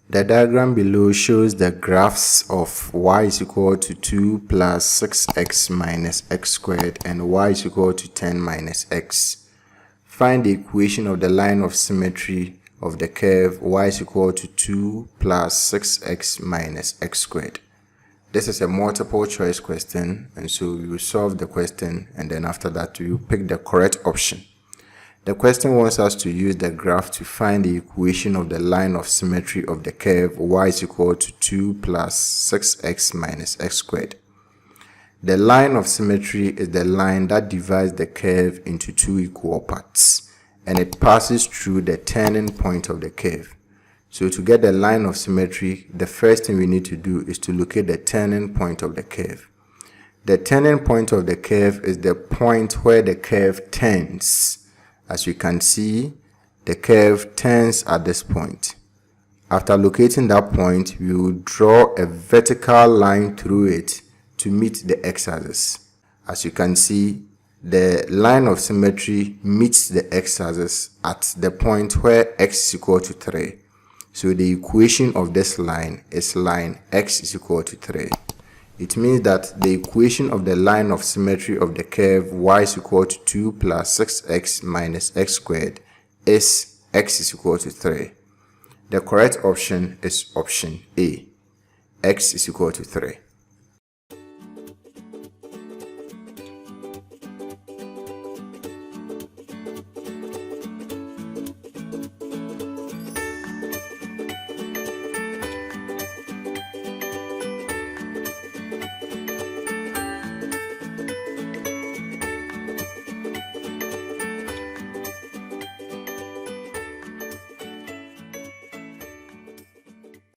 The diagram below shows the graphs of y is equal to 2 plus 6x minus x squared and y is equal to 10 minus x. Find the equation of the line of symmetry of the curve y is equal to 2 plus 6x minus x squared. This is a multiple choice question, and so we will solve the question, and then after that we will pick the correct option. The question wants us to use the graph to find the equation of the line of symmetry of the curve y is equal to 2 plus 6x minus x squared. The line of symmetry is the line that divides the curve into two equal parts, and it passes through the turning point of the curve. So to get the line of symmetry, the first thing we need to do is to locate the turning point of the curve. The turning point of the curve is the point where the curve turns. As you can see, the curve turns at this point. After locating that point, we will draw a vertical line through it to meet the x-axis. As you can see, the line of symmetry meets the x-axis at the point where x is equal to 3. So the equation of this line is line x is equal to 3. It means that the equation of the line of symmetry of the curve y is equal to 2 plus 6x minus x squared is x is equal to 3. The correct option is option A. X is equal to 3.